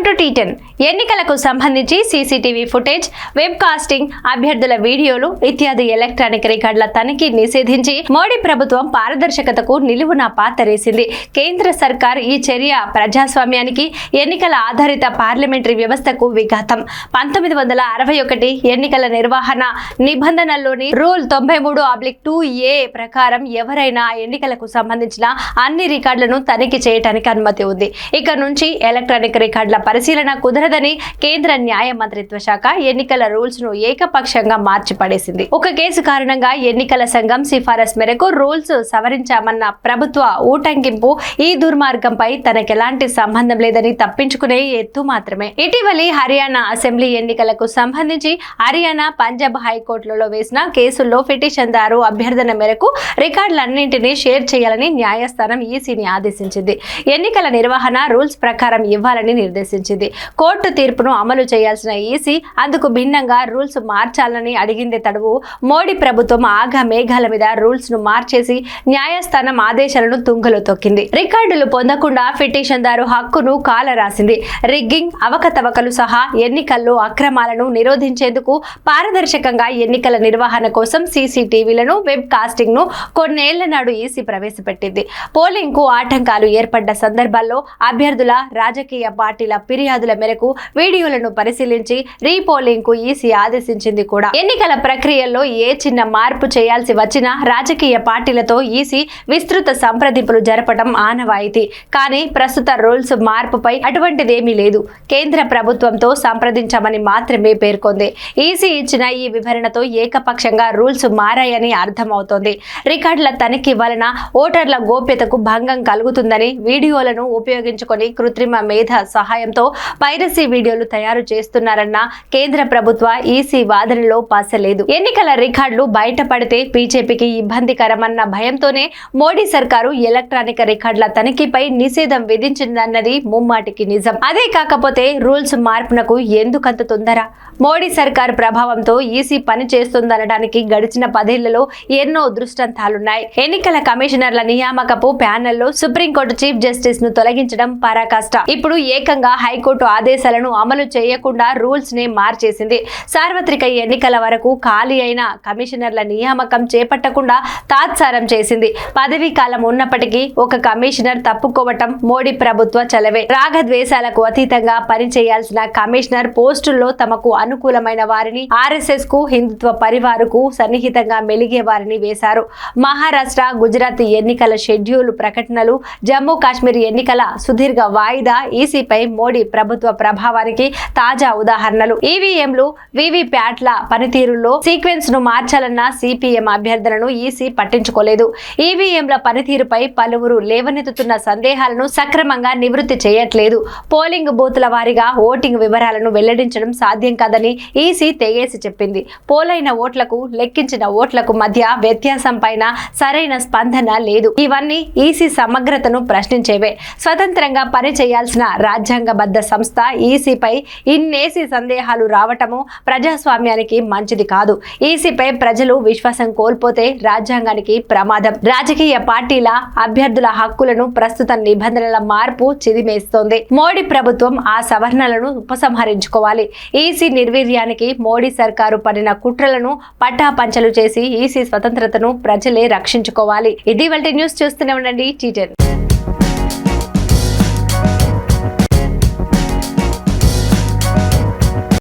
Welcome to టీ10 ఎన్నికలకు సంబంధించి CCTV footage, web casting, అభ్యర్థుల వీడియోలు ఇత్యాది ఎలక్ట్రానిక్ రికార్డుల తనిఖీ నిషేధించి మోడీ ప్రభుత్వం పారదర్శకతకు నిలువున పాతరేసింది. కేంద్ర సర్కార్ ఈ చర్య ప్రజాస్వామ్యానికి, ఎన్నికల ఆధారిత పార్లమెంటరీ వ్యవస్థకు విఘాతం. 1961 ఎన్నికల నిర్వహణ నిబంధనల్లోని రూల్ 93/2A ప్రకారం ఎవరైనా ఎన్నికలకు సంబంధించిన అన్ని రికార్డులను తనిఖీ చేయడానికి అనుమతి ఉంది. ఇక నుంచి ఎలక్ట్రానిక్ రికార్డుల పరిశీలన కుదరదని కేంద్ర న్యాయ మంత్రిత్వ శాఖ ఎన్నికల రూల్స్ ను ఏకపక్షంగా మార్చిపడేసింది. ఒక కేసు కారణంగా ఎన్నికల సంఘం సిఫారసు మేరకు రూల్స్ సవరించామన్న ప్రభుత్వ ఊటంకింపు ఈ దుర్మార్గంపై తనకెలాంటి సంబంధం లేదని తప్పించుకునే ఎత్తు మాత్రమే. ఇటీవలి హర్యానా అసెంబ్లీ ఎన్నికలకు సంబంధించి హర్యానా, పంజాబ్ హైకోర్టులలో వేసిన కేసుల్లో పిటిషన్దారు అభ్యర్థన మేరకు రికార్డులన్నింటినీ షేర్ చేయాలని న్యాయస్థానం ఈసీని ఆదేశించింది. ఎన్నికల నిర్వహణ రూల్స్ ప్రకారం ఇవ్వాలని నిర్దేశించింది. కోర్టు తీర్పును అమలు చేయాల్సిన ఈసీ అందుకు భిన్నంగా రూల్స్ మార్చాలని అడిగిందే తడువు మోడీ ప్రభుత్వం ఆగా మేఘాల మీద రూల్స్ ను మార్చేసి న్యాయస్థానం ఆదేశాలను తుంగలో తొక్కింది. రికార్డులు పొందకుండా పిటిషన్దారు హక్కును కాలరాసింది. రిగ్గింగ్, అవకతవకలు సహా ఎన్నికల్లో అక్రమాలను నిరోధించేందుకు పారదర్శకంగా ఎన్నికల నిర్వహణ కోసం సీసీటీవీలను, వెబ్ కాస్టింగ్ ను కొన్నేళ్ల నాడు ఈసీ ప్రవేశపెట్టింది. పోలింగ్ కు ఆటంకాలు ఏర్పడ్డ సందర్భాల్లో అభ్యర్థుల, రాజకీయ పార్టీల ఫిర్యాదుల మేరకు వీడియోలను పరిశీలించి రీపోలింగ్ కు ఈసీ ఆదేశించింది కూడా. ఎన్నికల ప్రక్రియల్లో ఏ చిన్న మార్పు చేయాల్సి వచ్చినా రాజకీయ పార్టీలతో ఈసీ విస్తృత సంప్రదింపులు జరపడం ఆనవాయితీ. కానీ ప్రస్తుత రూల్స్ మార్పుపై అటువంటిదేమీ లేదు. కేంద్ర ప్రభుత్వంతో సంప్రదించమని మాత్రమే పేర్కొంది. ఈసీ ఇచ్చిన ఈ వివరణతో ఏకపక్షంగా రూల్స్ మారాయని అర్థమవుతోంది. రికార్డుల తనిఖీ వలన ఓటర్ల గోప్యతకు భంగం కలుగుతుందని, వీడియోలను ఉపయోగించుకొని కృత్రిమ మేధ సహాయంతో పైరసీ వీడియోలు తయారు చేస్తున్నారన్న కేంద్ర ప్రభుత్వ ఈసీ వాదనలో పసలేదు. ఎన్నికల రికార్డులు బయటపడితే బీజేపీకి ఇబ్బందికరమన్న భయంతోనే మోడీ సర్కారు ఎలక్ట్రానిక్ రికార్డుల తనిఖీపై నిషేధం విధించిందన్నది ముమ్మాటికి నిజం. అదే కాకపోతే రూల్స్ మార్పునకు ఎందుకంత తొందర? మోడీ సర్కారు ప్రభావంతో ఈసీ పని చేస్తుందనడానికి గడిచిన 10 ఏళ్లలో ఎన్నో దృష్టాంతాలున్నాయి. ఎన్నికల కమిషనర్ల నియామకపు ప్యానెల్లో సుప్రీంకోర్టు చీఫ్ జస్టిస్ ను తొలగించడం పరాకాష్ట. ఇప్పుడు ఏకంగా హైకోర్టు ఆదేశాలను అమలు చేయకుండా రూల్స్ నే మార్చేసింది. సార్వత్రిక ఎన్నికల వరకు ఖాళీ అయిన కమిషనర్ల నియామకం చేపట్టకుండా తాత్సారం చేసింది. పదవీ కాలం ఉన్నప్పటికీ ఒక కమిషనర్ తప్పుకోవటం మోడీ ప్రభుత్వ చలవే. రాగద్వేషాలకు అతీతంగా పనిచేయాల్సిన కమిషనర్ పోస్టుల్లో తమకు అనుకూలమైన వారిని, ఆర్ఎస్ఎస్ కు, హిందుత్వ పరివారుకు సన్నిహితంగా మెలిగే వారిని వేశారు. మహారాష్ట్ర, గుజరాత్ ఎన్నికల షెడ్యూల్ ప్రకటనలు, జమ్మూ కాశ్మీర్ ఎన్నికల సుదీర్ఘ వాయిదా ఈసీపై మోడీ ప్రభుత్వ ప్రభావానికి తాజా ఉదాహరణలు. ఈవీఎంలు, వీవీప్యాట్ల పనితీరులో సీక్వెన్స్ ను మార్చాలన్న సిపిఎం అభ్యర్థనను ఈసీ పట్టించుకోలేదు. ఈవీఎంల పనితీరుపై పలువురు లేవనెత్తుతున్న సందేహాలను సక్రమంగా నివృత్తి చేయట్లేదు. పోలింగ్ బూతుల వారీగా ఓటింగ్ వివరాలను వెల్లడించడం సాధ్యం కాదని ఈసీ తెగేసి చెప్పింది. పోలైన ఓట్లకు, లెక్కించిన ఓట్లకు మధ్య వ్యత్యాసం పైన సరైన స్పందన లేదు. ఇవన్నీ ఈసీ సమగ్రతను ప్రశ్నించేవే. స్వతంత్రంగా పని చేయాల్సిన రాజ్యాంగబద్ధ సంస్థ ఈసీపై ఇన్నేసి సందేహాలు రావటము ప్రజాస్వామ్యానికి మంచిది కాదు. ఈసీపై ప్రజలు విశ్వాసం కోల్పోతే రాజ్యాంగానికి ప్రమాదం. రాజకీయ పార్టీల, అభ్యర్థుల హక్కులను ప్రస్తుత నిబంధనల మార్పు చిదిమేస్తోంది. మోడీ ప్రభుత్వం ఆ సవరణలను ఉపసంహరించుకోవాలి. ఈసీ నిర్వీర్యానికి మోడీ సర్కారు పడిన కుట్రలను పట్టాపంచలు చేసి ఈసీ స్వతంత్రతను ప్రజలే రక్షించుకోవాలి. ఇది ఇవాల్టి న్యూస్. చూస్తూనే ఉండండి టీ10.